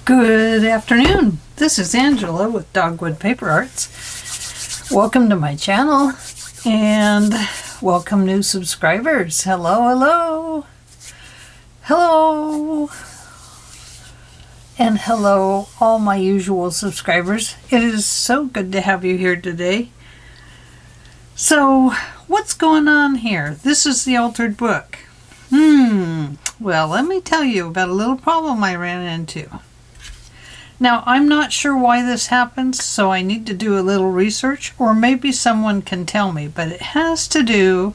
Good afternoon. This is Angela with Dogwood Paper Arts. Welcome to my channel and welcome new subscribers. Hello. And hello all my usual subscribers. It is so good to have you here today. So what's going on here? This is the altered book. Well, let me tell you about a little problem I ran into. Now, I'm not sure why this happens, so I need to do a little research, or maybe someone can tell me, but it has to do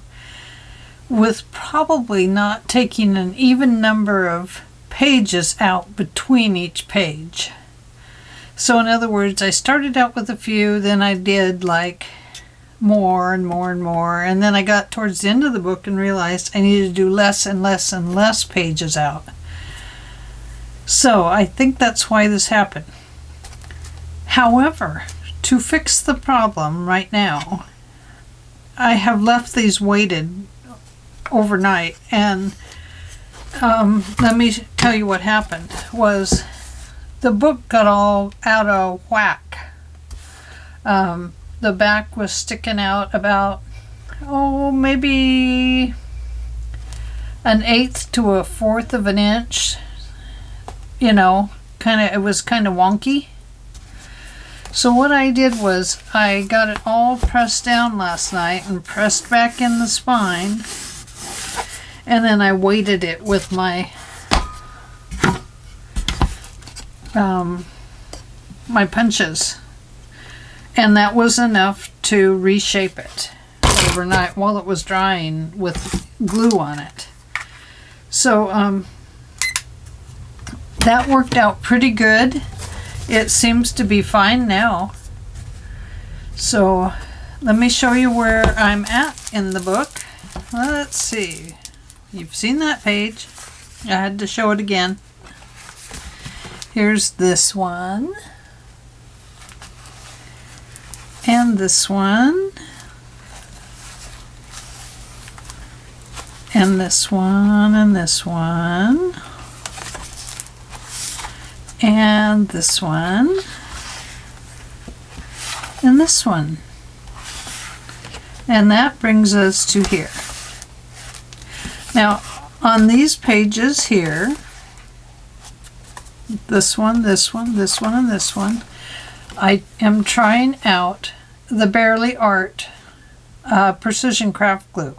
with probably not taking an even number of pages out between each page. So in other words, I started out with a few, then I did like more and more, and then I got towards the end of the book and realized I needed to do less and less pages out. So I think that's why this happened. However, to fix the problem right now, I have left these weighted overnight, and let me tell you what happened. Was the book got all out of whack. The back was sticking out about, maybe 1/8 to 1/4 of an inch. You know, it was kind of wonky. So what I did was I got it all pressed down last night and pressed back in the spine, and then I weighted it with my my punches, and that was enough to reshape it overnight while it was drying with glue on it. So that worked out pretty good. It seems to be fine now. So let me show you where I'm at in the book. Let's see. You've seen that page. I had to show it again. Here's this one. And this one. And this one and this one. And this one, and this one. And that brings us to here. Now, on these pages here, this one, and this one, I am trying out the Barely Art Precision Craft Glue.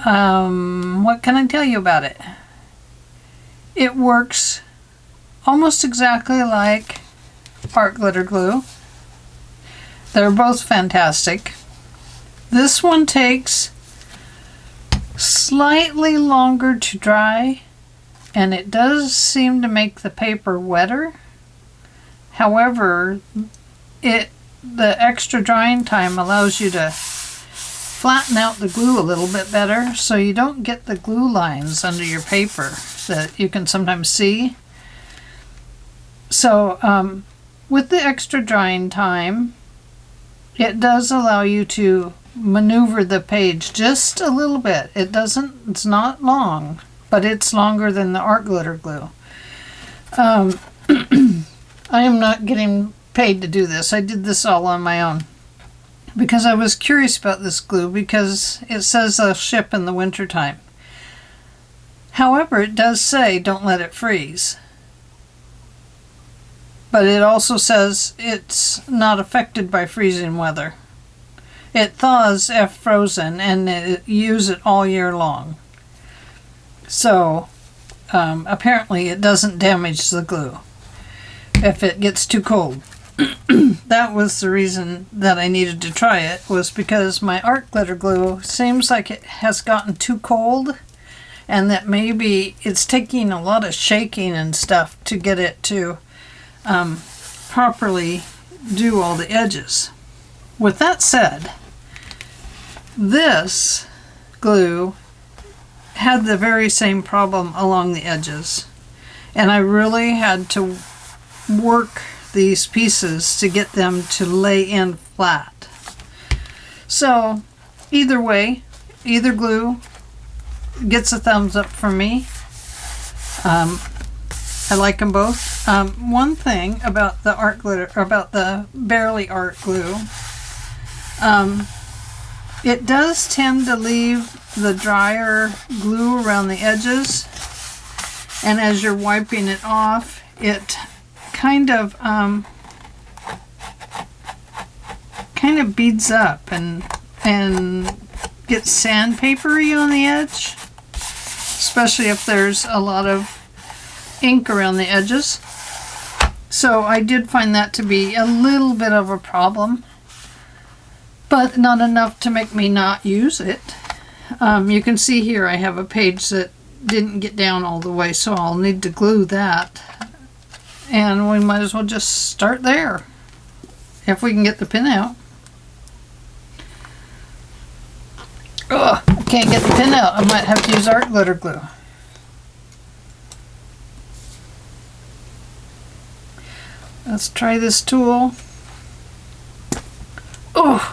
What can I tell you about it? It works almost exactly like art glitter glue. They're both fantastic. This one takes slightly longer to dry, and it does seem to make the paper wetter. However, the extra drying time allows you to flatten out the glue a little bit better, so you don't get the glue lines under your paper that you can sometimes see. So with the extra drying time, it does allow you to maneuver the page just a little bit. It's not long, but it's longer than the art glitter glue. I am not getting paid to do this. I did this all on my own because I was curious about this glue, because it says they'll ship in the winter time. However, it does say don't let it freeze. But it also says it's not affected by freezing weather. It thaws if frozen, and you use it all year long. So apparently it doesn't damage the glue if it gets too cold. That was the reason that I needed to try it, was because my art glitter glue seems like it has gotten too cold, and that maybe it's taking a lot of shaking and stuff to get it to properly do all the edges. With that said, this glue had the very same problem along the edges, and I really had to work these pieces to get them to lay in flat. So either way, either glue gets a thumbs up from me. I like them both. One thing about the art glitter, or about the Barely Art glue, it does tend to leave the drier glue around the edges, and as you're wiping it off, it kind of beads up and gets sandpapery on the edge, especially if there's a lot of ink around the edges. So I did find that to be a little bit of a problem, but not enough to make me not use it. You can see here I have a page that didn't get down all the way, so I'll need to glue that, and we might as well just start there if we can get the pin out. Ugh, I can't get the pin out. I might have to use art glitter glue. Let's try this tool. Oh!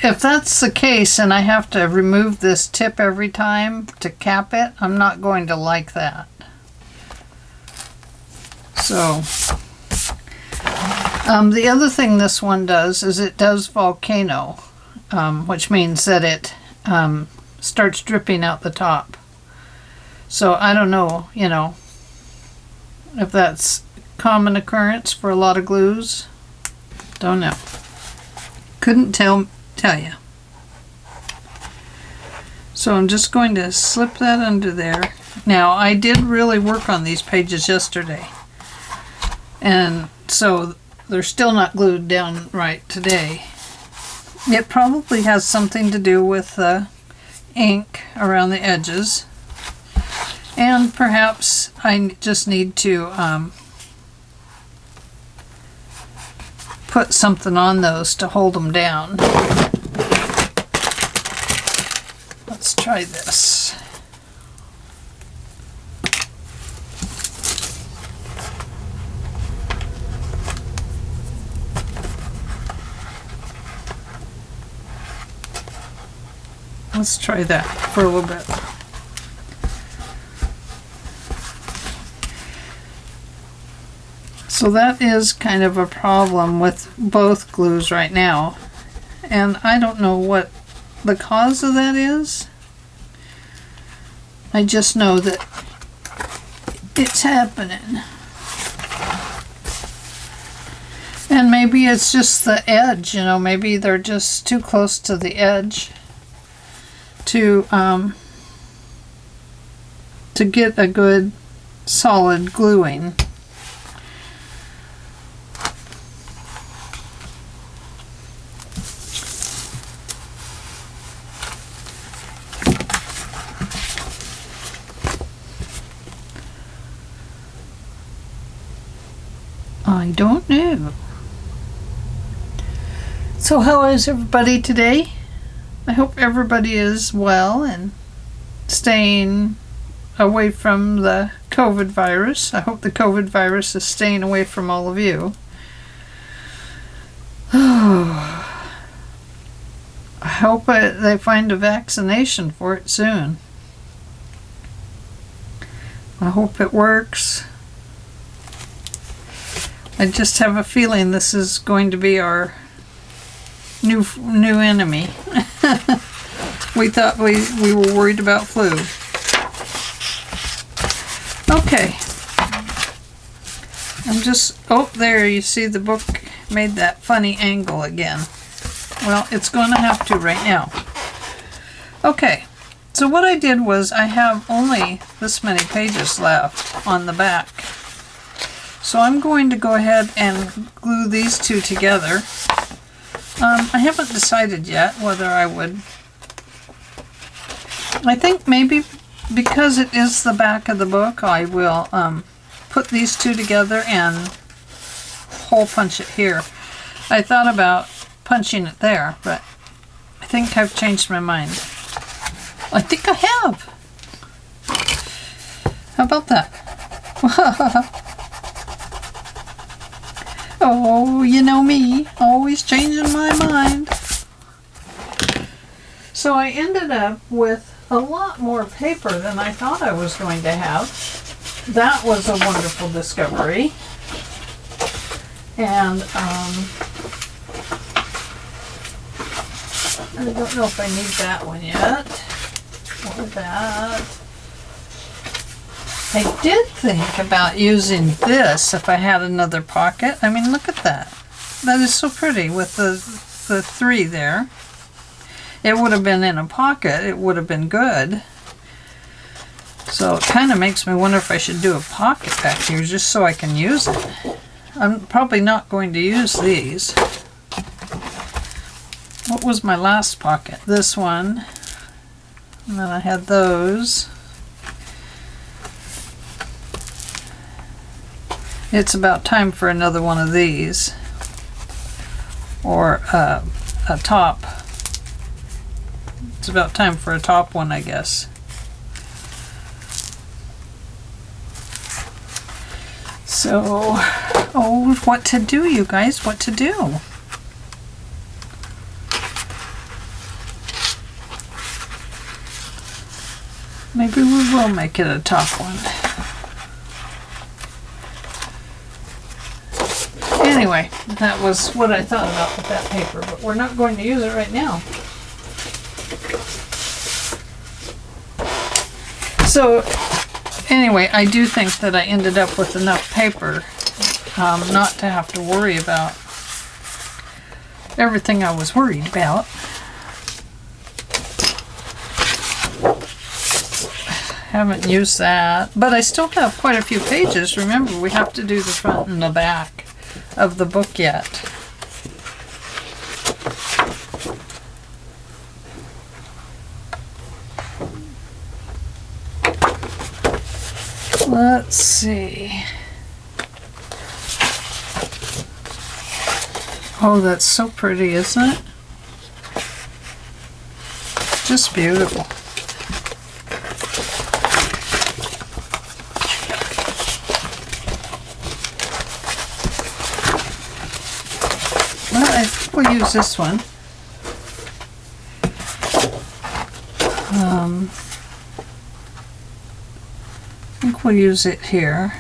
If that's the case and I have to remove this tip every time to cap it, I'm not going to like that. So, the other thing this one does is it does volcano, which means that it starts dripping out the top. So I don't know, you know, if that's common occurrence for a lot of glues. Don't know. Couldn't tell you. So I'm just going to slip that under there. Now, I did really work on these pages yesterday, and so they're still not glued down right today. It probably has something to do with the ink around the edges, and perhaps I just need to put something on those to hold them down. Let's try this. Let's try that for a little bit. So that is kind of a problem with both glues right now, and I don't know what the cause of that is. I just know that it's happening. And maybe it's just the edge, you know, maybe they're just too close to the edge to get a good solid gluing. I don't know. So how is everybody today? I hope everybody is well and staying away from the COVID virus. I hope the COVID virus is staying away from all of you. I hope they find a vaccination for it soon. I hope it works. I just have a feeling this is going to be our new enemy. We thought we were worried about flu. Okay. I'm just, oh, there you see the book made that funny angle again. Well, it's going to have to right now. Okay. So what I did was I have only this many pages left on the back. So I'm going to go ahead and glue these two together. I haven't decided yet whether I would. I think maybe because it is the back of the book, I will put these two together and hole punch it here. I thought about punching it there, but I think I've changed my mind. I think I have. How about that? Oh, you know me, always changing my mind. So I ended up with a lot more paper than I thought I was going to have. That was a wonderful discovery. And I don't know if I need that one yet, or that. I did think about using this if I had another pocket. I mean, look at that. That is so pretty with the three there. It would have been in a pocket. It would have been good. So it kind of makes me wonder if I should do a pocket back here just so I can use it. I'm probably not going to use these. What was my last pocket? This one. And then I had those. It's about time for another one of these. Or a top. It's about time for a top one, I guess. So, oh, what to do, you guys? What to do? Maybe we will make it a top one. Anyway, that was what I thought about with that paper, but we're not going to use it right now. So, anyway, I do think that I ended up with enough paper not to have to worry about everything I was worried about. Haven't used that, but I still have quite a few pages. Remember, we have to do the front and the back of the book yet. Let's see. Oh, that's so pretty, isn't it? Just beautiful. Well, I think we'll use this one. I think we'll use it here.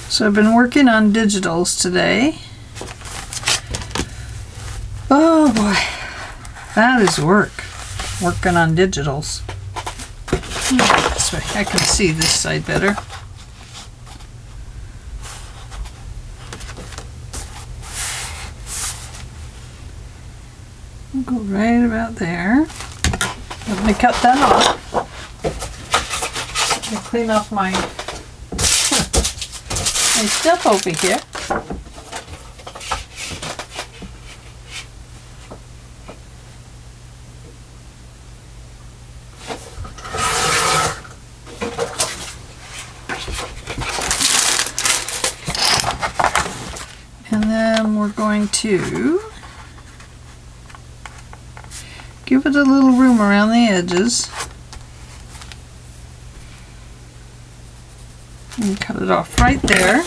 So I've been working on digitals today. Oh boy, that is work, working on digitals. This way, I can see this side better. Go right about there. Let me cut that off. Let me clean up my stuff over here. And then we're going to give it a little room around the edges. And cut it off right there.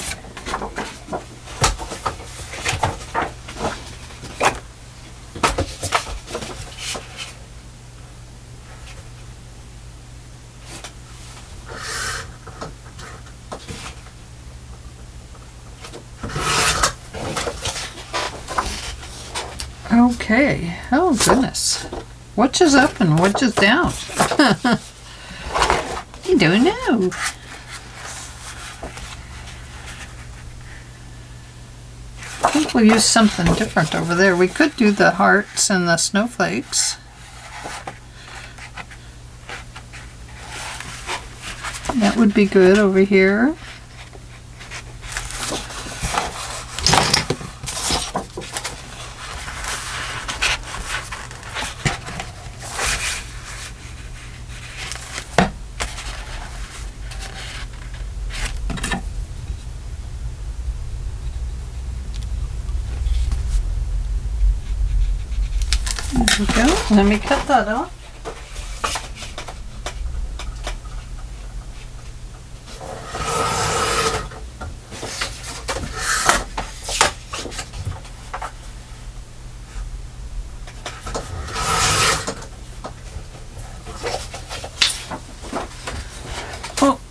Okay. Oh goodness. Which is up and which is down? I don't know. I think we'll use something different over there. We could do the hearts and the snowflakes. That would be good over here. There we go. Let me cut that off.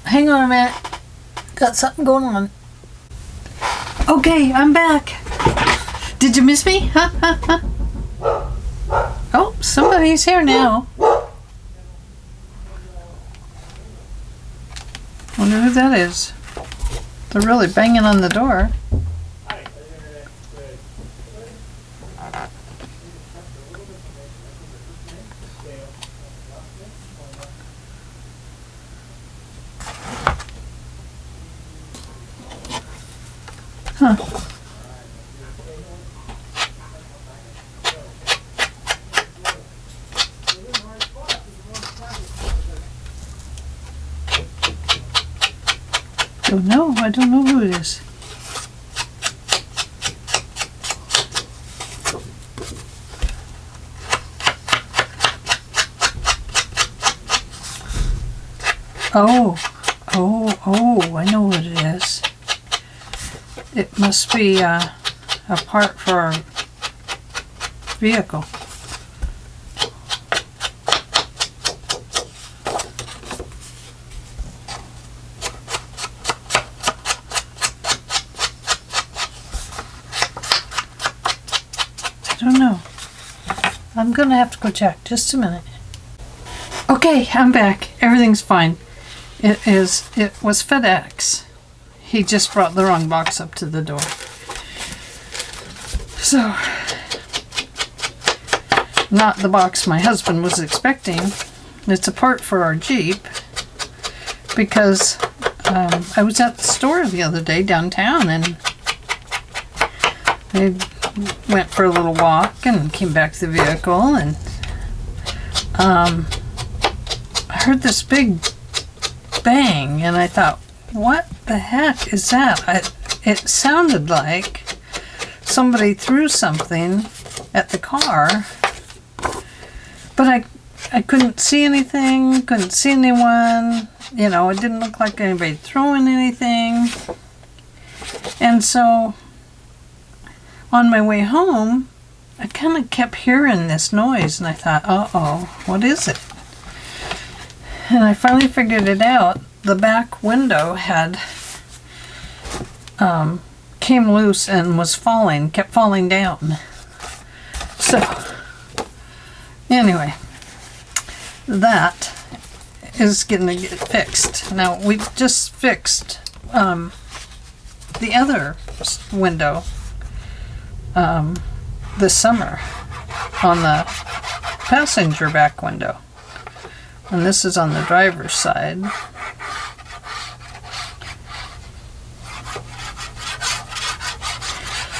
hang on a minute. Got something going on. Okay, I'm back. Did you miss me? Huh? Oh, somebody's here now. Wonder who that is. They're really banging on the door. Huh. Don't know. I don't know who it is. Oh, I know what it is. It must be a part for our vehicle. I don't know. I'm gonna have to go check. Just a minute. Okay, I'm back. Everything's fine. It was FedEx. He just brought the wrong box up to the door. So, not the box my husband was expecting. It's a part for our Jeep because I was at the store the other day downtown and I went for a little walk and came back to the vehicle and I heard this big bang and I thought, what the heck is that? It sounded like somebody threw something at the car, but I couldn't see anything, couldn't see anyone, you know, it didn't look like anybody throwing anything. And so on my way home, I kind of kept hearing this noise and I thought, uh-oh, what is it? And I finally figured it out. The back window had came loose and was falling, kept falling down. So anyway, that is going to get fixed. Now we just fixed the other window this summer on the passenger back window. And this is on the driver's side.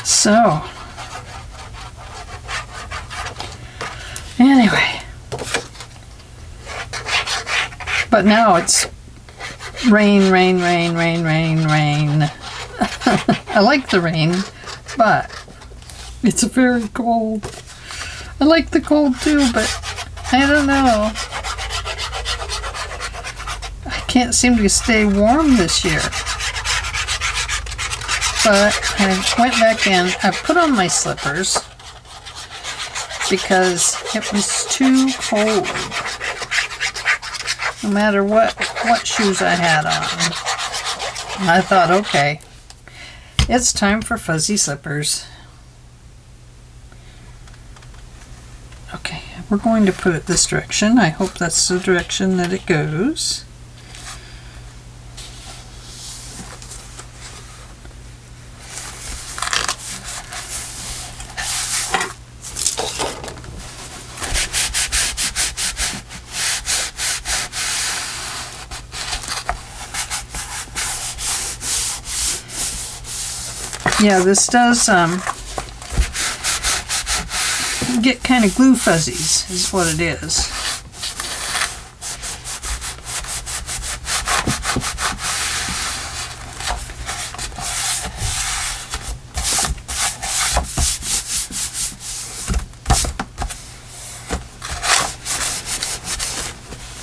So, anyway, but now it's rain. I like the rain, but it's very cold. I like the cold too, but I don't know. I can't seem to stay warm this year. But I went back in, I put on my slippers because it was too cold. No matter what shoes I had on. I thought, okay, it's time for fuzzy slippers. Okay, we're going to put it this direction. I hope that's the direction that it goes. Yeah, this does get kind of glue fuzzies, is what it is.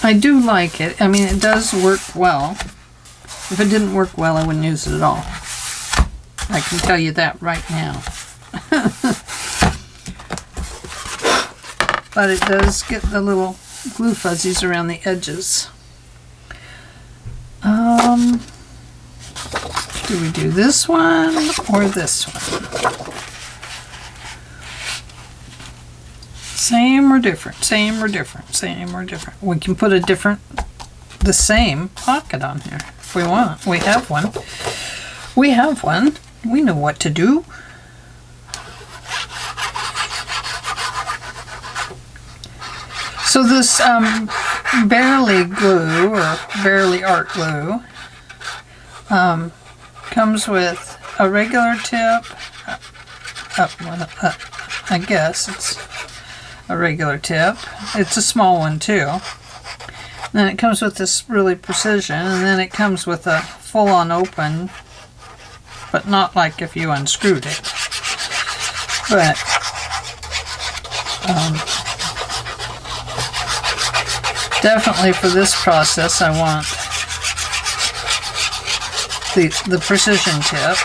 I do like it. I mean, it does work well. If it didn't work well, I wouldn't use it at all. I can tell you that right now. But it does get the little glue fuzzies around the edges. Do we do this one or this one? Same or different? Same or different? Same or different? We can put the same pocket on here if we want. We have one. We have one. We know what to do. So this Barely glue or Barely art glue comes with a regular tip. I guess it's a regular tip. It's a small one too. Then it comes with this really precision, and then it comes with a full-on open, but not like if you unscrewed it. But definitely for this process I want the precision tip.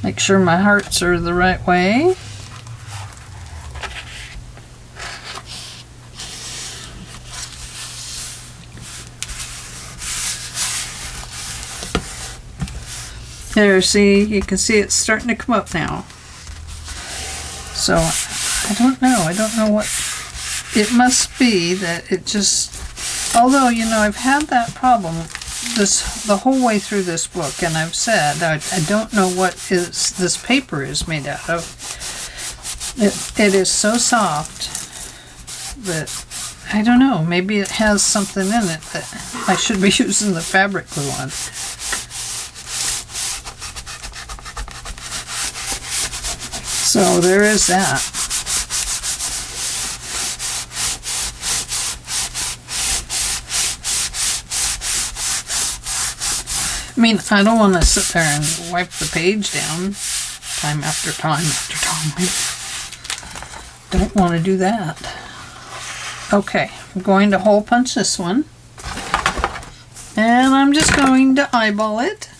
Make sure my hearts are the right way. There, see, you can see it's starting to come up now. So, I don't know what, it must be that it just, although, you know, I've had that problem the whole way through this book, and I've said, I don't know what this paper is made out of. It is so soft that, I don't know, maybe it has something in it that I should be using the fabric glue on. So there is that. I mean, I don't want to sit there and wipe the page down time after time after time. Don't want to do that. Okay, I'm going to hole punch this one. And I'm just going to eyeball it.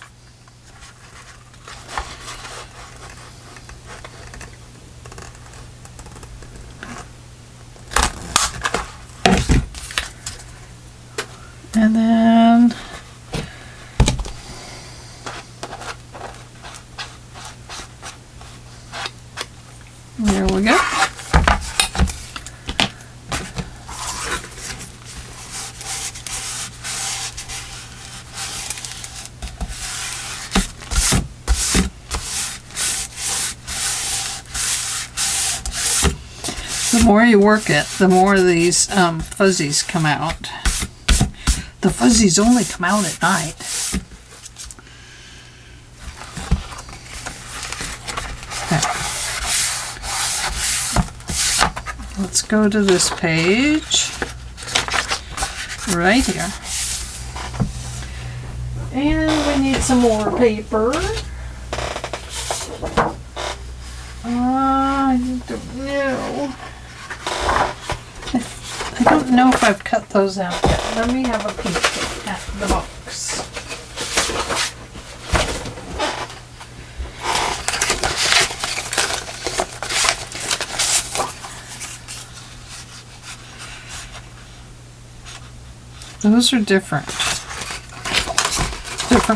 And then there we go. The more you work it, the more these fuzzies come out. The fuzzies only come out at night. Okay. Let's go to this page right here. And we need some more paper. I don't know. I don't know if I've cut those out yet. Let me have a peek at the box. Those are different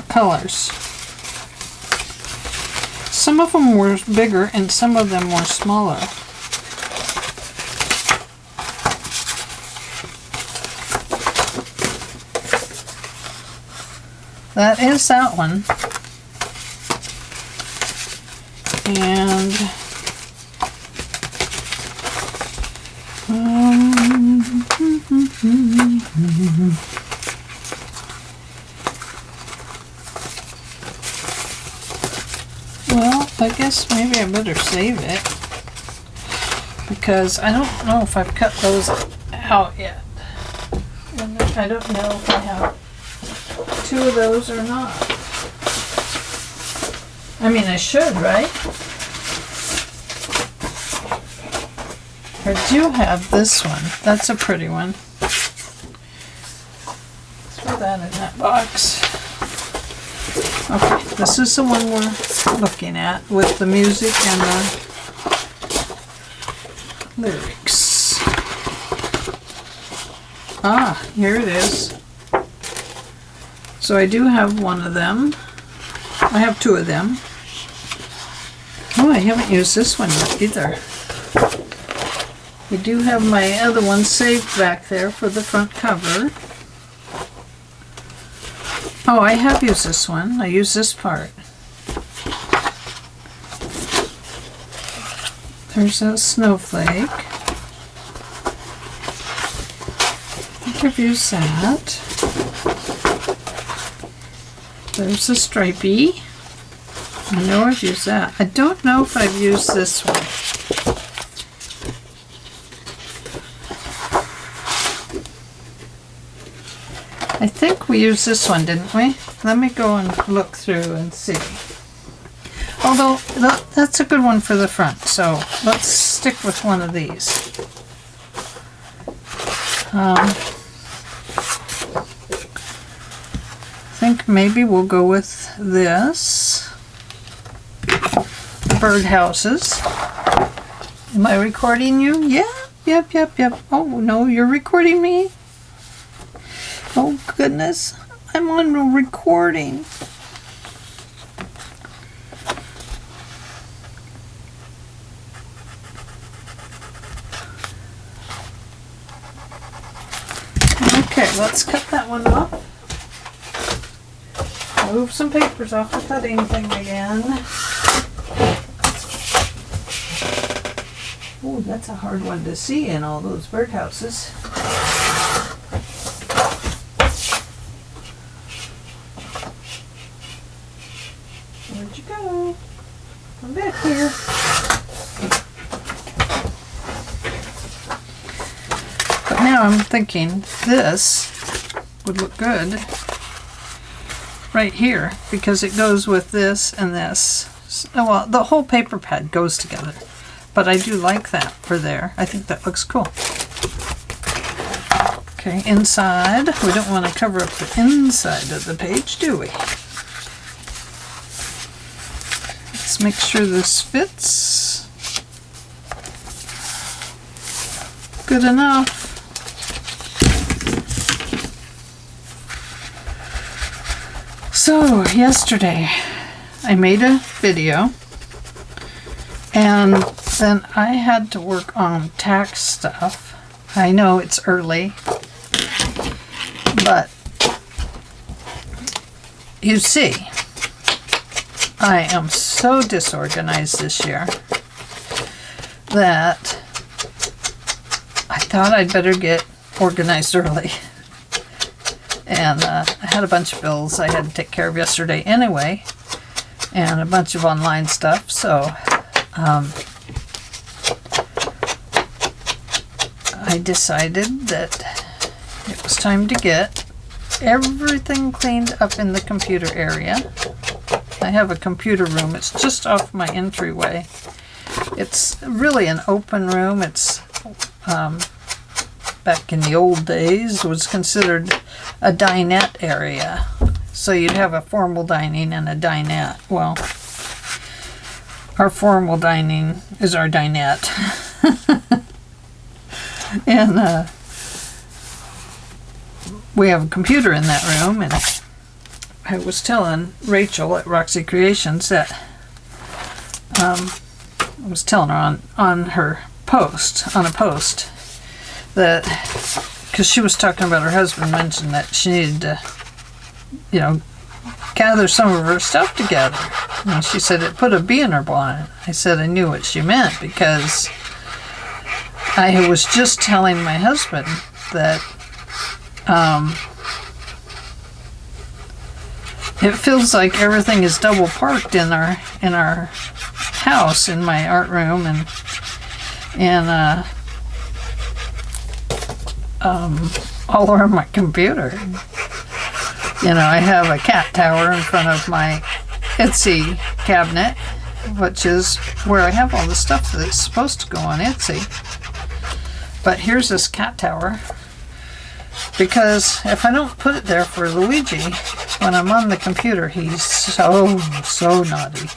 colors. Some of them were bigger and some of them were smaller. That is that one. And well, I guess maybe I better save it because I don't know if I've cut those out yet. And I don't know if I have two of those or not. I mean, I should, right? I do have this one. That's a pretty one. Throw that in that box. Okay, this is the one we're looking at with the music and the lyrics. Ah, here it is. So I do have one of them. I have two of them. Oh, I haven't used this one yet either. I do have my other one saved back there for the front cover. Oh, I have used this one. I used this part. There's a snowflake. I think I've used that. There's a stripey. I know I've used that. I don't know if I've used this one. I think we used this one, didn't we? Let me go and look through and see. Although, that's a good one for the front, so let's stick with one of these. I think maybe we'll go with this. Birdhouses. Am I recording you? Yeah, yep. Oh, no, you're recording me? Oh, goodness. I'm on a recording. Okay, let's cut that one off. Move some papers off the cutting thing again. Oh, that's a hard one to see in all those birdhouses. Where'd you go? Come back here. But now I'm thinking this would look good right here because it goes with this and this. Well, the whole paper pad goes together. But I do like that for there. I think that looks cool. Okay, inside. We don't want to cover up the inside of the page, do we? Let's make sure this fits. Good enough. So, yesterday I made a video and then I had to work on tax stuff. I know it's early, but you see, I am so disorganized this year that I thought I'd better get organized early. And I had a bunch of bills I had to take care of yesterday anyway, and a bunch of online stuff, so I decided that it was time to get everything cleaned up in the computer area. I have a computer room. It's just off my entryway. It's really an open room. It's back in the old days was considered a dinette area. So you'd have a formal dining and a dinette. Well, our formal dining is our dinette. And we have a computer in that room, and I was telling Rachel at Roxy Creations that I was telling her on a post that because she was talking about her husband mentioned that she needed to, gather some of her stuff together. And she said it put a bee in her bonnet. I said I knew what she meant because I was just telling my husband that it feels like everything is double parked in our house, in my art room, and all over my computer. I have a cat tower in front of my Etsy cabinet, which is where I have all the stuff that's supposed to go on Etsy. But here's this cat tower, because if I don't put it there for Luigi, when I'm on the computer, he's so naughty.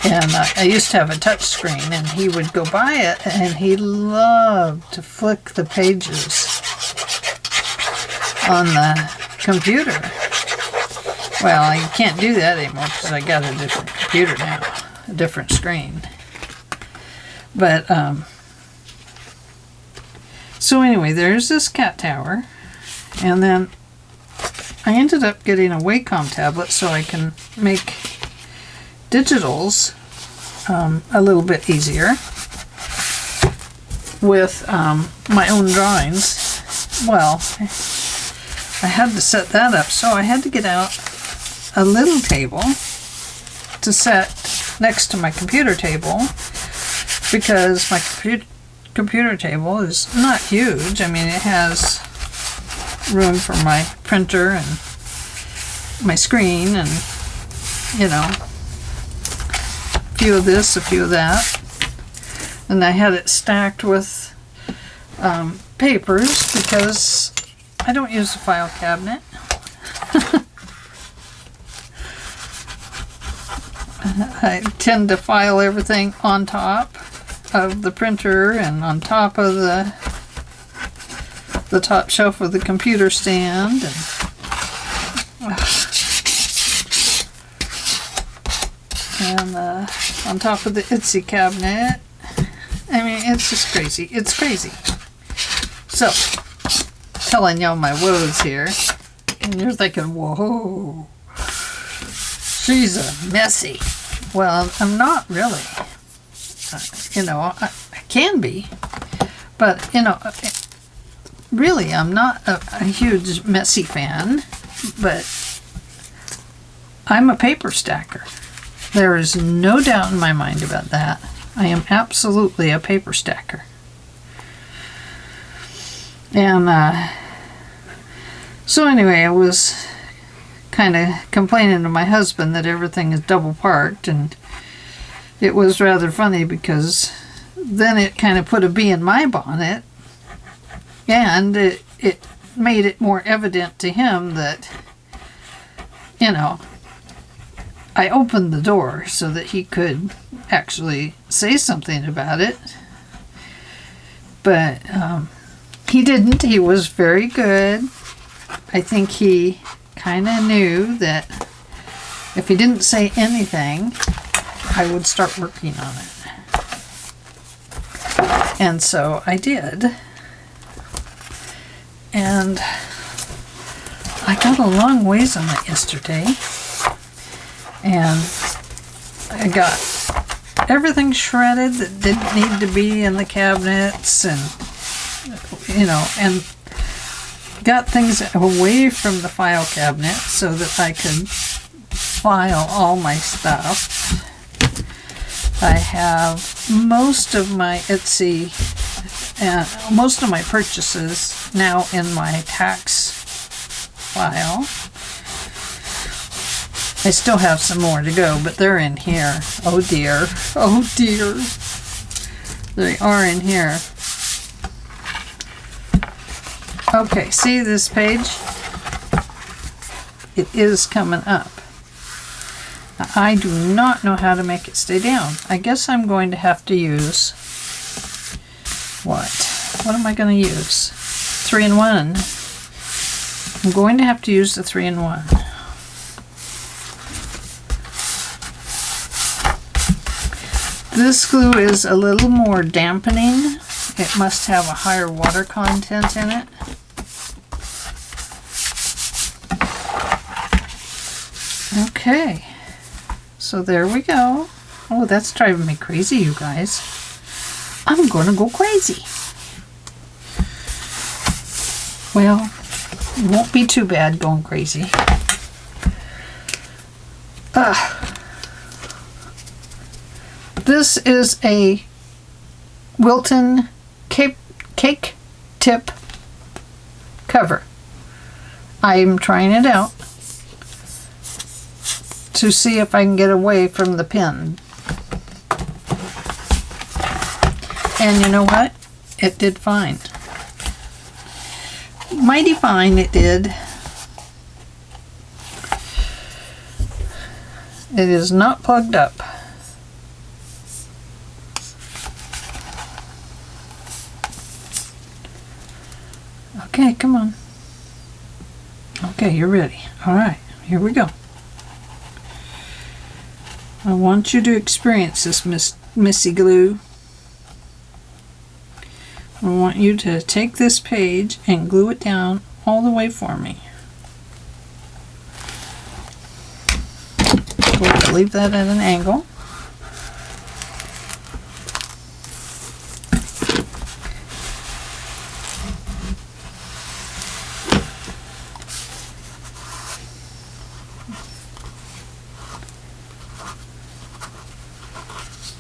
And I used to have a touch screen, and he would go by it, and he loved to flick the pages on the computer. Well, I can't do that anymore because I got a different computer now, a different screen. But, so anyway, there's this cat tower, and then I ended up getting a Wacom tablet so I can make digitals a little bit easier with my own drawings. Well, I had to set that up, so I had to get out a little table to set next to my computer table, because my computer table is not huge. I mean, it has room for my printer and my screen and, you know, a few of this, a few of that. And I had it stacked with papers because I don't use a file cabinet. I tend to file everything on top of the printer and on top of the top shelf of the computer stand, and on top of the Etsy cabinet. I mean, it's just crazy. It's crazy. So, telling y'all my woes here, and you're thinking, whoa, she's a messy. Well, I'm not really. You know, I can be, but, you know, really, I'm not a huge messy fan, but I'm a paper stacker. There is no doubt in my mind about that. I am absolutely a paper stacker. And so anyway, I was kind of complaining to my husband that everything is double parked, and it was rather funny because then it kind of put a bee in my bonnet, and it made it more evident to him that, you know, I opened the door so that he could actually say something about it. But he didn't. He was very good. I think he kind of knew that if he didn't say anything, I would start working on it. And so I did. And I got a long ways on it yesterday. And I got everything shredded that didn't need to be in the cabinets, and, you know, and got things away from the file cabinet so that I could file all my stuff. I have most of my Etsy and most of my purchases now in my tax file. I still have some more to go, but they're in here. Oh dear. Oh dear. They are in here. Okay, see this page? It is coming up. Now, I do not know how to make it stay down. I guess I'm going to have to use... What am I going to use? 3-in-1. I'm going to have to use the 3-in-1. This glue is a little more dampening. It must have a higher water content in it. Okay, so there we go. Oh, that's driving me crazy, you guys. I'm gonna go crazy. Well, it won't be too bad going crazy. This is a Wilton cake tip cover. I'm trying it out to see if I can get away from the pin. And you know what? It did fine. Mighty fine it did. It is not plugged up. you're ready. All right, here we go. I want you to experience this missy glue. I want you to take this page and glue it down all the way for me. We'll leave that at an angle.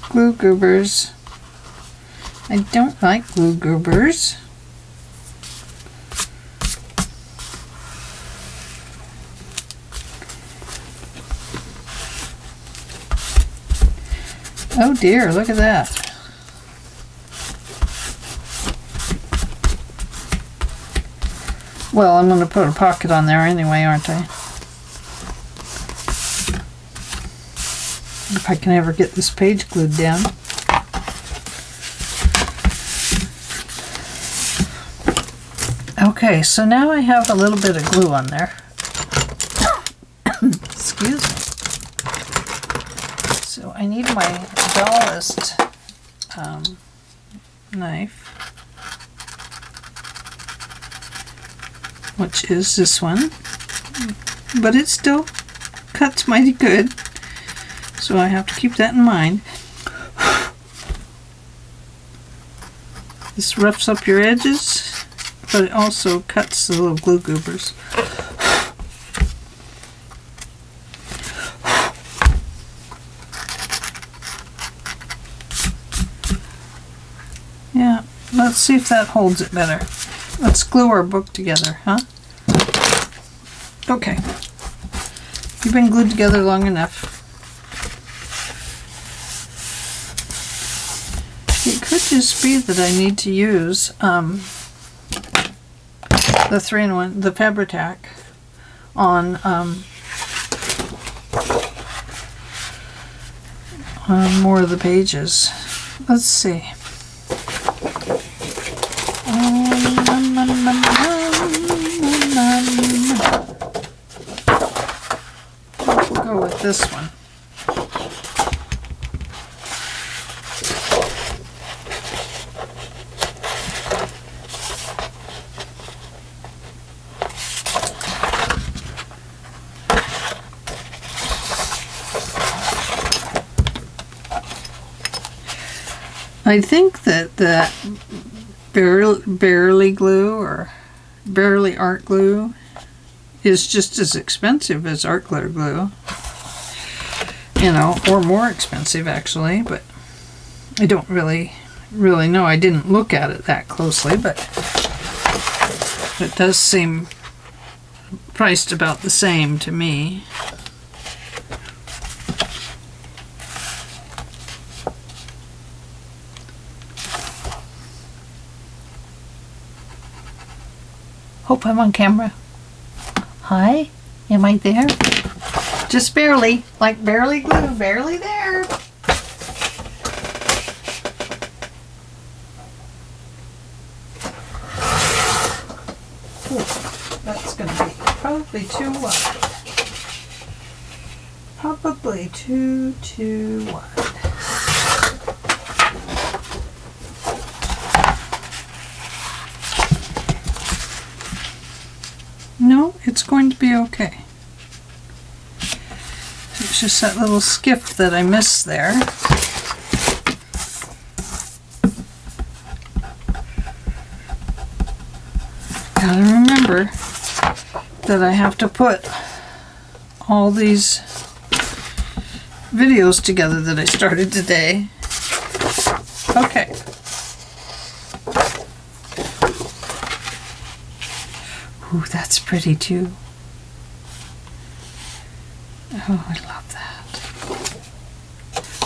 Glue goobers. I don't like glue goobers. Oh dear, look at that. Well, I'm going to put a pocket on there anyway, aren't I? If I can ever get this page glued down. Okay, so now I have a little bit of glue on there. Excuse me. So I need my dullest knife, which is this one, but it still cuts mighty good, so I have to keep that in mind. This roughs up your edges, but it also cuts the little glue goobers. Yeah, let's see if that holds it better. Let's glue our book together, huh? Okay. You've been glued together long enough. It could just be that I need to use the 3-in-1, the Fabri-Tac on more of the pages. Let's see. We'll go with this one. I think that barely glue or barely art glue is just as expensive as art glitter glue, you know, or more expensive actually, but I don't really know. I didn't look at it that closely, but it does seem priced about the same to me. Hope I'm on camera. Hi, am I there? Just barely, like barely glue, barely there. Ooh, that's gonna be probably too wide. Probably too wide. No, it's going to be okay. It's just that little skiff that I missed there. Gotta remember that I have to put all these videos together that I started today. Okay. Ooh, that's pretty too. Oh, I love that.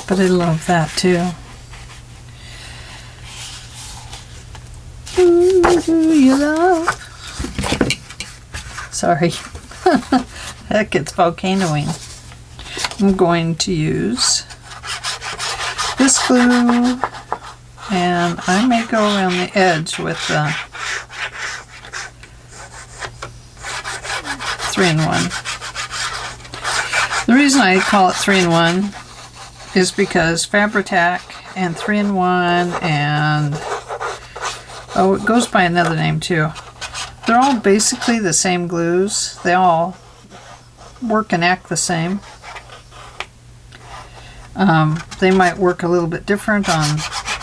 But I love that too. Ooh, do you love? Sorry. Heck, it's volcanoing. I'm going to use this glue, and I may go around the edge with the 3-in-1. The reason I call it 3-in-1 is because Fabri-Tac and 3-in-1 and, oh, it goes by another name too. They're all basically the same glues. They all work and act the same. They might work a little bit different on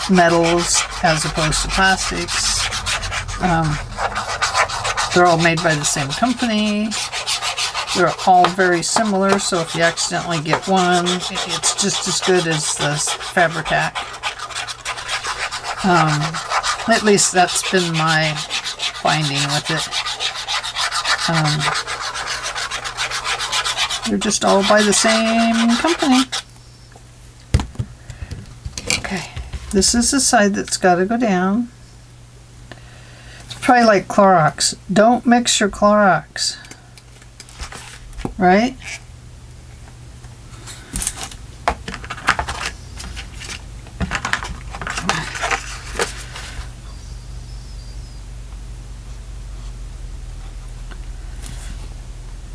metals as opposed to plastics. They're all made by the same company. They're all very similar, so if you accidentally get one, it's just as good as the Fabri-Tac. At least that's been my finding with it. They're just all by the same company. Okay, this is the side that's got to go down. It's probably like Clorox. Don't mix your Clorox. Right?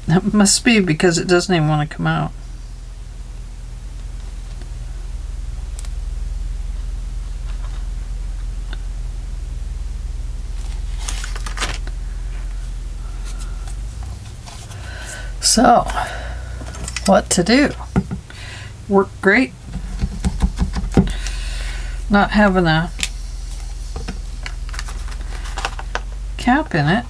That must be because it doesn't even want to come out. So, what to do? Worked great. Not having a cap in it.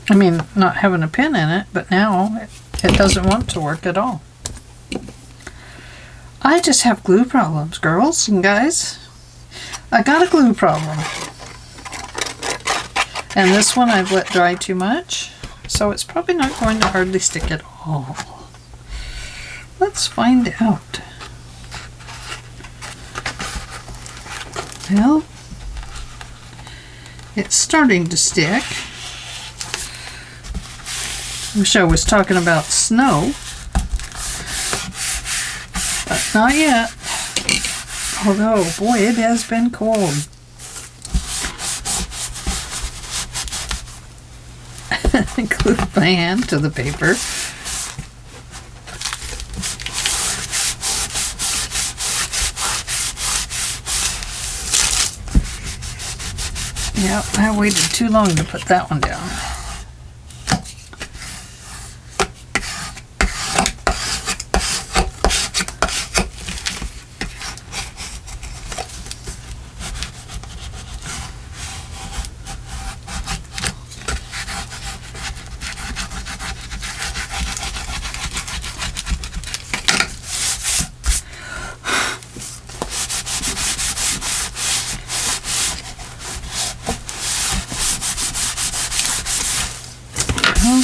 I mean, not having a pin in it, but now it doesn't want to work at all. I just have glue problems, girls and guys. I got a glue problem. And this one I've let dry too much, so it's probably not going to hardly stick at all. Let's find out. Well, it's starting to stick. Wish I was talking about snow, but not yet. Although, boy, it has been cold. I glued my hand to the paper. Yeah, I waited too long to put that one down.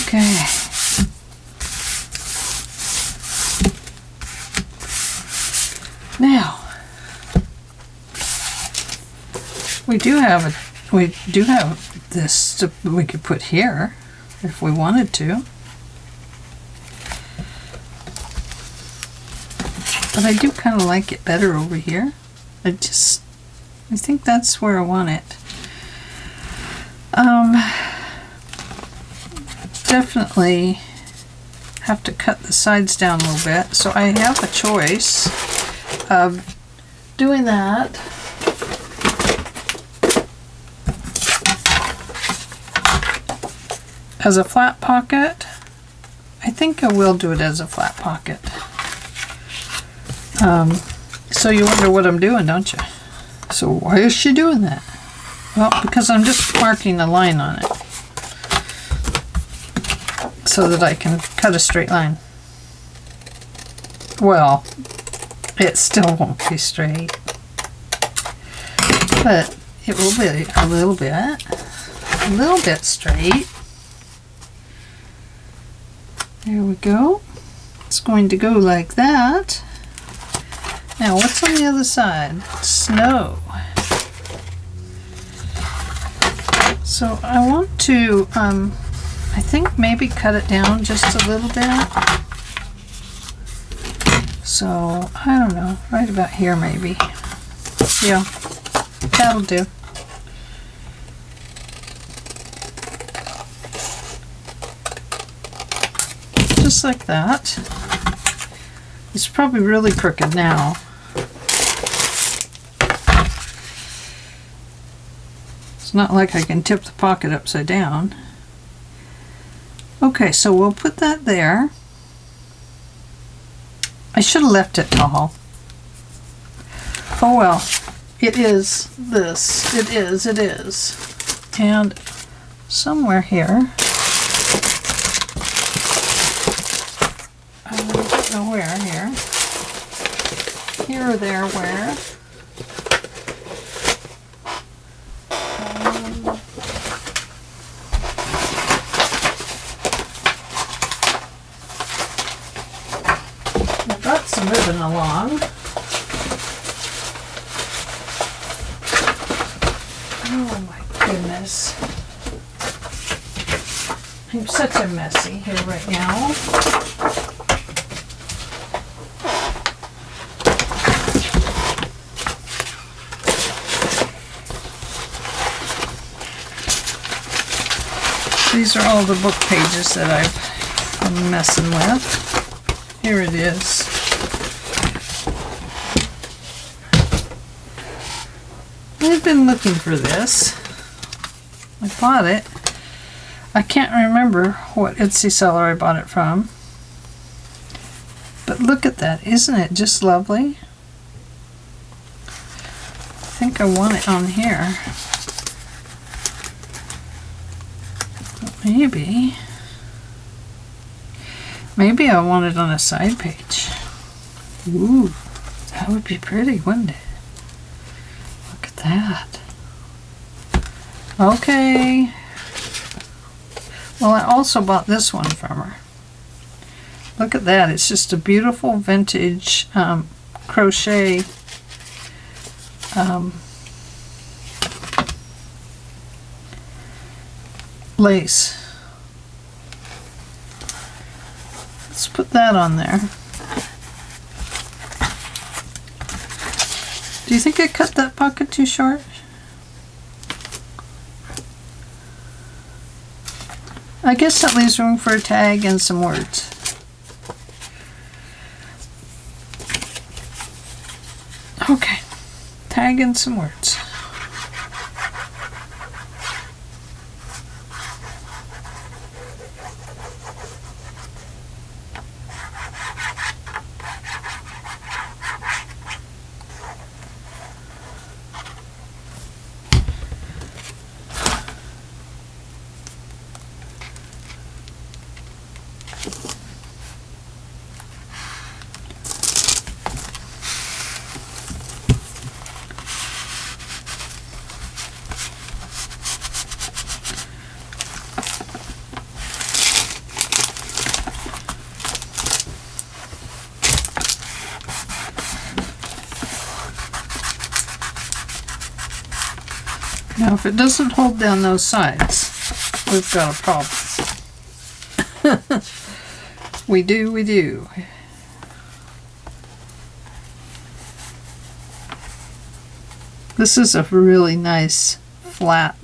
Okay. Now we do have this we could put here if we wanted to. But I do kind of like it better over here. I think that's where I want it. Definitely have to cut the sides down a little bit, so I have a choice of doing that as a flat pocket. I think I will do it as a flat pocket. So you wonder what I'm doing, don't you? So why is she doing that? Well, because I'm just marking a line on it, so that I can cut a straight line. Well, it still won't be straight, but it will be a little bit straight. There we go. It's going to go like that. Now, what's on the other side? Snow. So I want to, I think maybe cut it down just a little bit. So, I don't know, right about here maybe. Yeah, that'll do. just like that. It's probably really crooked now. It's not like I can tip the pocket upside down. Okay, so we'll put that there. I should have left it tall. Oh well, it is this. It is. And somewhere here, I don't know where here. Here or there, where? I've got some ribbon along. Oh my goodness. I'm such a messy here right now. These are all the book pages that I've been messing with. Here it is. I've been looking for this. I bought it. I can't remember what Etsy seller I bought it from. But look at that. Isn't it just lovely? I think I want it on here. Maybe I want it on a side page. Ooh, that would be pretty, wouldn't it? Look at that. Okay. Well, I also bought this one from her. Look at that. It's just a beautiful vintage crochet lace. Let's put that on there. Do you think I cut that pocket too short? I guess that leaves room for a tag and some words. Okay, tag and some words. Now, if it doesn't hold down those sides, we've got a problem. We do. This is a really nice flat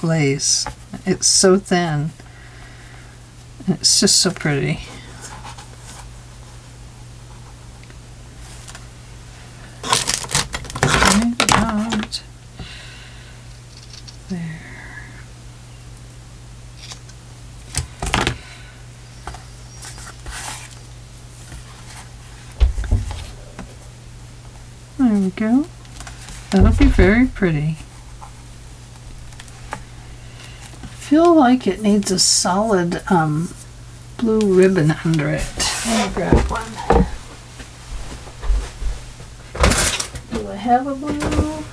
lace. It's so thin. It's just so pretty. There we go. That'll be very pretty. I feel like it needs a solid blue ribbon under it. Let me grab one. Do I have a blue?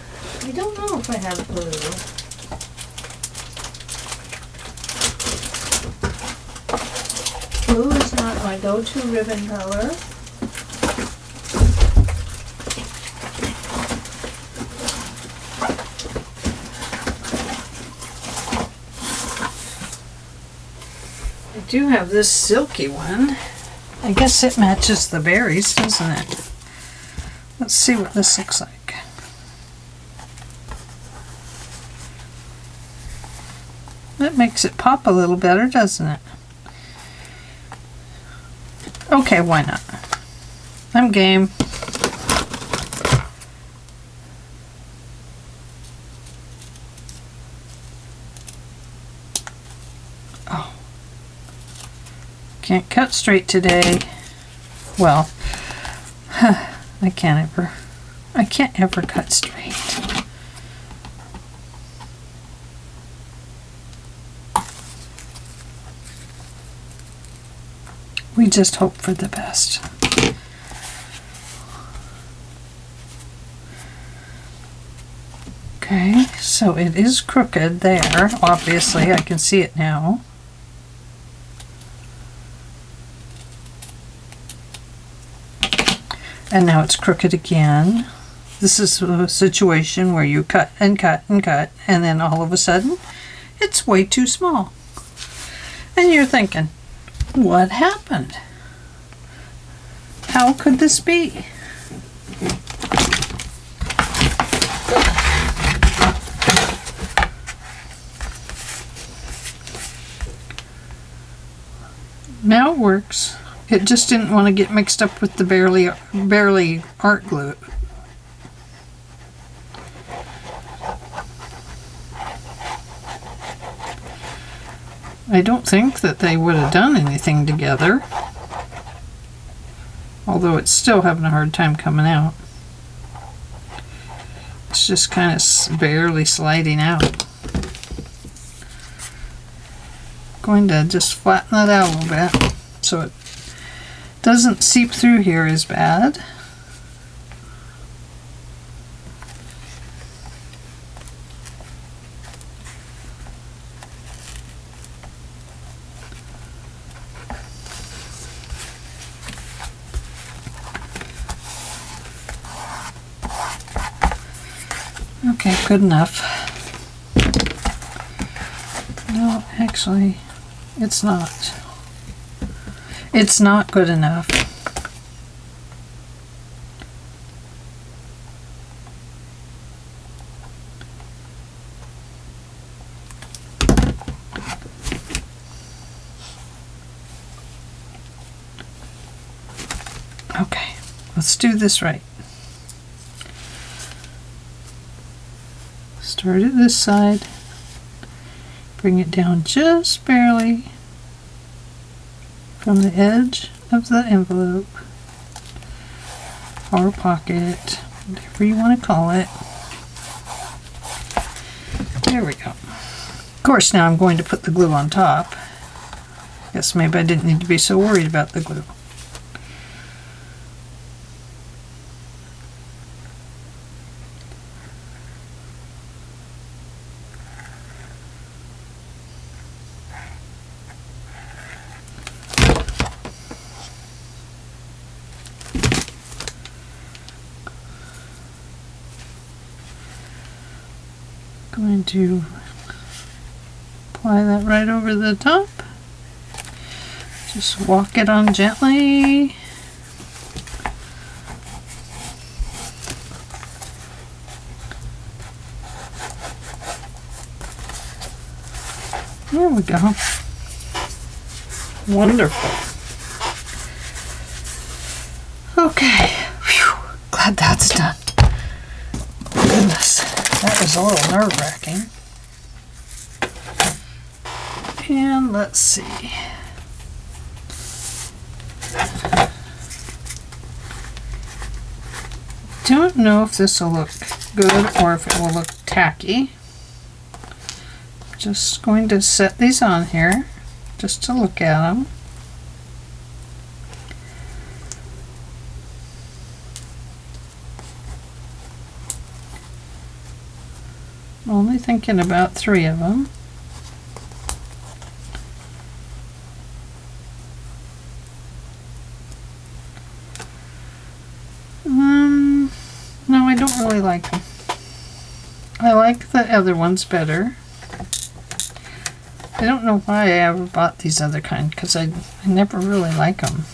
I don't know if I have blue. Blue is not my go-to ribbon color. I do have this silky one. I guess it matches the berries, doesn't it? Let's see what this looks like. That makes it pop a little better, doesn't it? Okay, why not? I'm game. Oh. Can't cut straight today. Well, I can't ever cut straight. We just hope for the best. Okay, so it is crooked there. Obviously, I can see it now. And now it's crooked again. This is a situation where you cut and cut and cut, and then all of a sudden, it's way too small. And you're thinking, what happened? How could this be? Now it works. It just didn't want to get mixed up with the barely art glue. I don't think that they would have done anything together. Although it's still having a hard time coming out. It's just kind of barely sliding out. Going to just flatten that out a little bit so it doesn't seep through here as bad. Okay, good enough. No, actually, it's not. It's not good enough. Okay, let's do this right. Start at this side, bring it down just barely from the edge of the envelope or pocket, whatever you want to call it. There we go. Of course, now I'm going to put the glue on top. Guess maybe I didn't need to be so worried about the glue. Going to apply that right over the top. Just walk it on gently. There we go. Wonderful. Okay. Whew. Glad that's done. Goodness. That was a little nerve-wracking. And let's see. Don't know if this will look good or if it will look tacky. Just going to set these on here just to look at them. Only thinking about 3 of them. No, I don't really like them. I like the other ones better. I don't know why I ever bought these other kind, because I never really like them.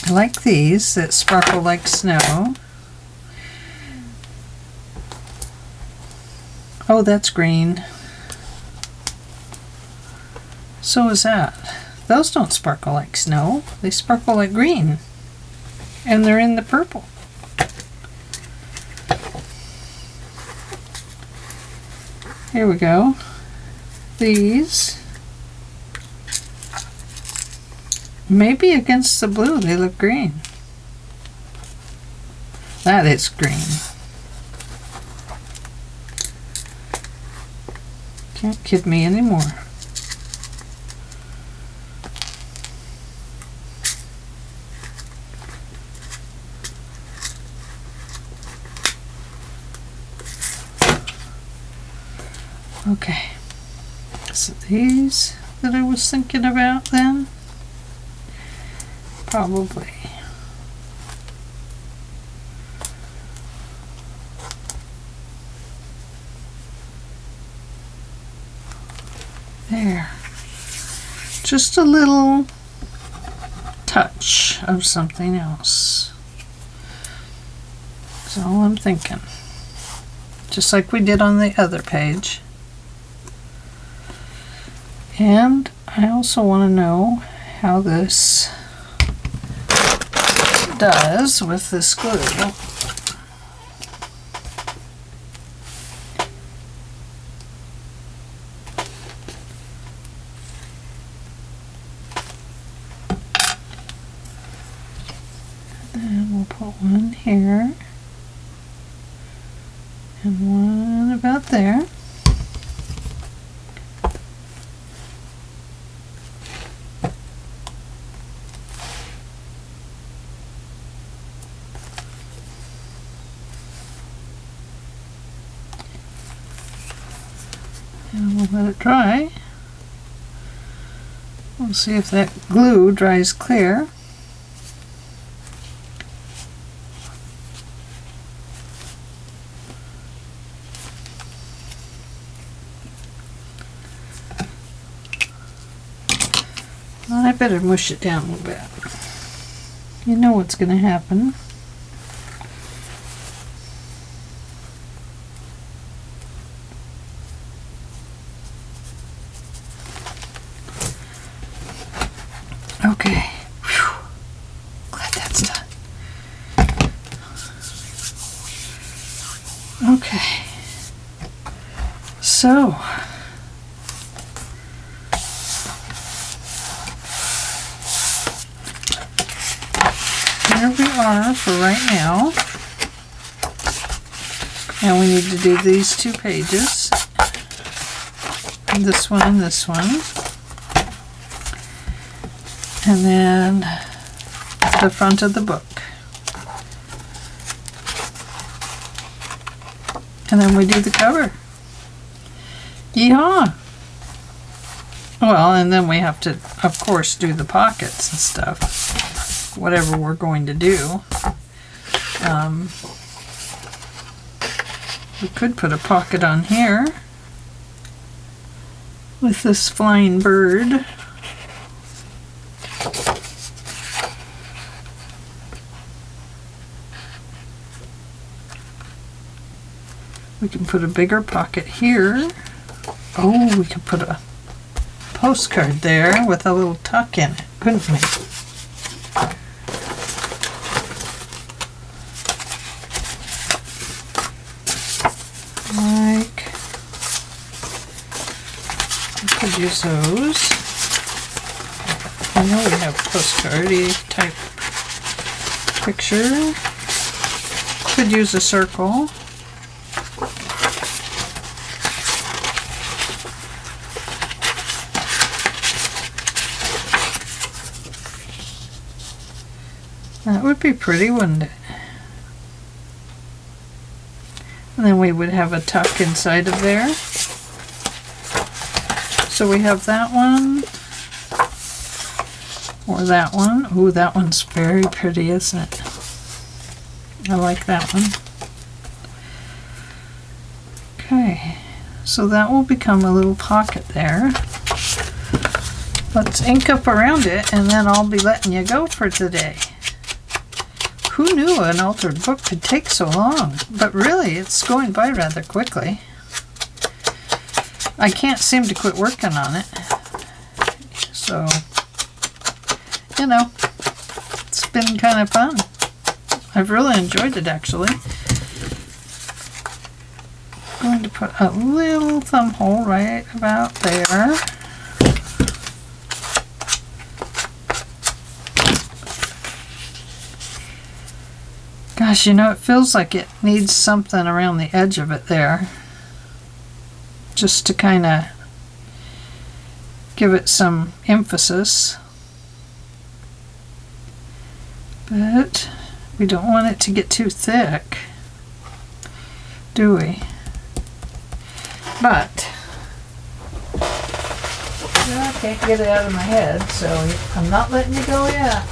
I like these that sparkle like snow. Oh, that's green. So is that. those don't sparkle like snow. They sparkle like green. And they're in the purple. Here we go. These, maybe against the blue they look green. That is green. Can't kid me anymore. Okay, so these that I was thinking about then, probably. There, just a little touch of something else. That's all I'm thinking. Just like we did on the other page. And I also want to know how this does with this glue. And we'll put one here and one about there. And we'll let it dry. We'll see if that glue dries clear. Well, I better mush it down a little bit. You know what's going to happen. Okay. Whew. Glad that's done. Okay. So, here we are for right now. Now we need to do these 2 pages. This one and this one. And then the front of the book. And then we do the cover. Yeehaw! Well, and then we have to, of course, do the pockets and stuff. Whatever we're going to do. We could put a pocket on here with this flying bird. We can put a bigger pocket here. Oh, we could put a postcard there with a little tuck in it, couldn't we? Like, we could use those. I know we have postcard-y type picture. Could use a circle. That would be pretty, wouldn't it? And then we would have a tuck inside of there. So we have that one. Or that one. Ooh, that one's very pretty, isn't it? I like that one. Okay. So that will become a little pocket there. Let's ink up around it and then I'll be letting you go for today. Who knew an altered book could take so long? But really, it's going by rather quickly. I can't seem to quit working on it. So, you know, it's been kind of fun. I've really enjoyed it, actually. I'm going to put a little thumb hole right about there. Gosh, you know, it feels like it needs something around the edge of it there, just to kind of give it some emphasis. But we don't want it to get too thick, do we? But I can't get it out of my head, so I'm not letting you go yet.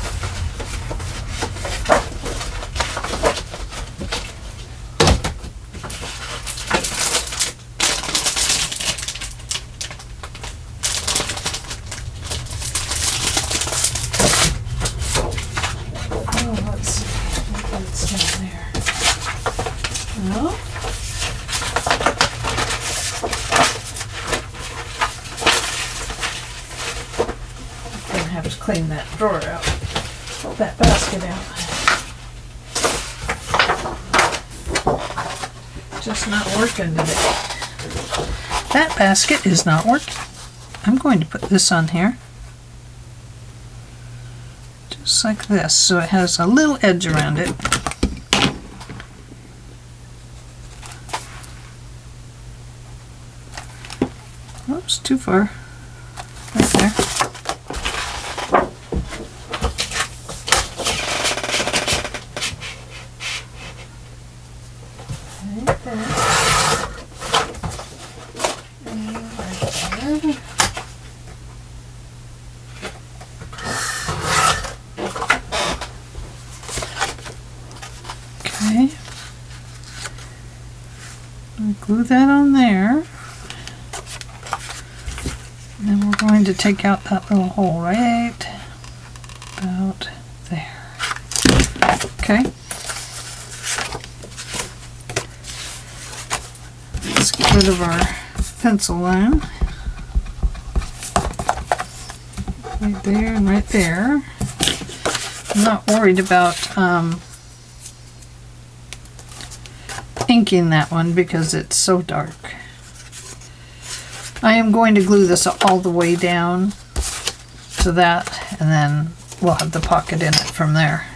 Clean that drawer out, that basket out. Just not working today. That basket is not working. I'm going to put this on here. Just like this, so it has a little edge around it. Oops, too far. Right there. Okay, I'll glue that on there, and then we're going to take out that little hole right about there. Okay, let's get rid of our pencil line right there and right there. I'm not worried about inking that one because it's so dark. I am going to glue this all the way down to that, and then we'll have the pocket in it from there.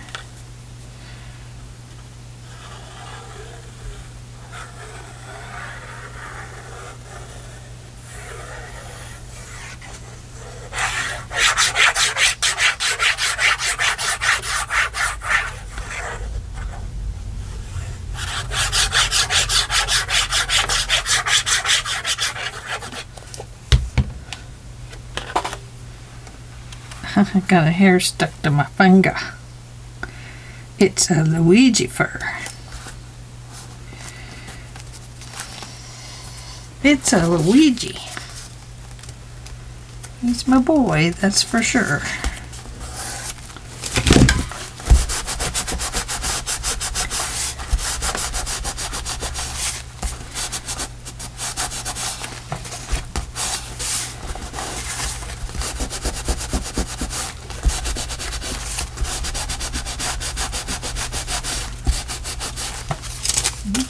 I got a hair stuck to my finger. It's a Luigi fur. It's a Luigi. He's my boy, that's for sure.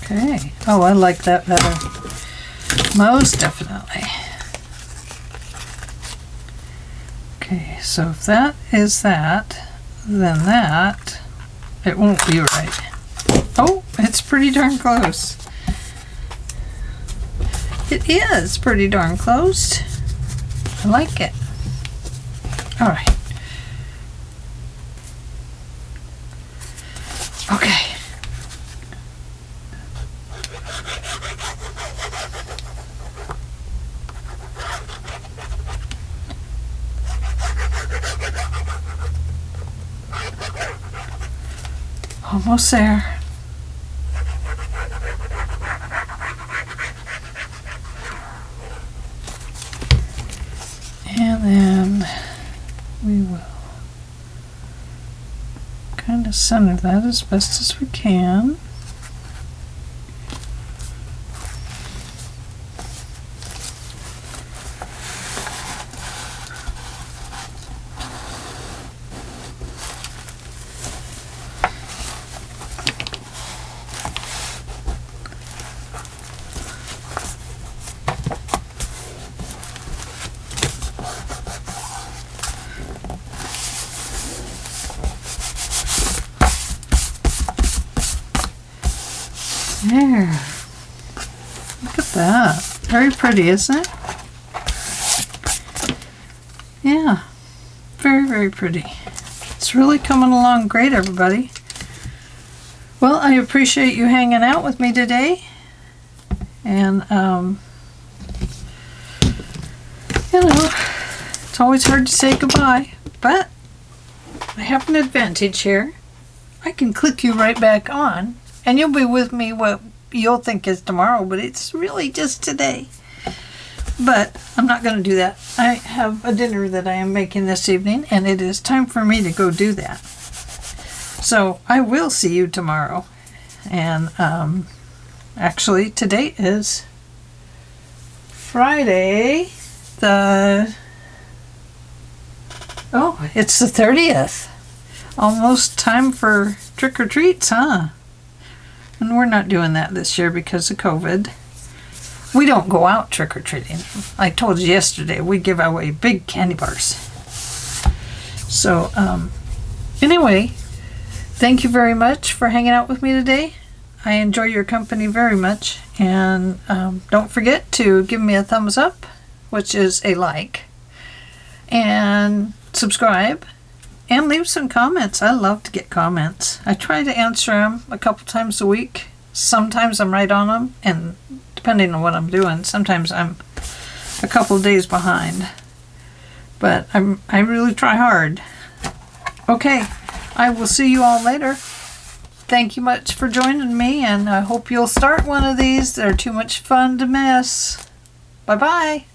Okay. Oh, I like that better. Most definitely. Okay, so if that is that, then that, it won't be right. Oh, it's pretty darn close. It is pretty darn close. I like it. All right. Okay. Almost there. And then we will kind of center that as best as we can. There. Look at that. Very pretty, isn't it? Yeah. Very, very pretty. It's really coming along great, everybody. Well, I appreciate you hanging out with me today. And, you know, it's always hard to say goodbye, but I have an advantage here. I can click you right back on, and you'll be with me what you'll think is tomorrow, but it's really just today. But I'm not going to do that. I have a dinner that I am making this evening, and it is time for me to go do that. So I will see you tomorrow. And actually, today is Friday, it's the 30th. Almost time for trick-or-treats, huh? And we're not doing that this year because of COVID. We don't go out trick-or-treating. I told you yesterday, we give away big candy bars. So, anyway, thank you very much for hanging out with me today. I enjoy your company very much. And don't forget to give me a thumbs up, which is a like. And subscribe. And leave some comments. I love to get comments. I try to answer them a couple times a week. Sometimes I'm right on them, and depending on what I'm doing, sometimes I'm a couple days behind. But I really try hard. Okay, I will see you all later. Thank you much for joining me, and I hope you'll start one of these. They're too much fun to miss. Bye-bye.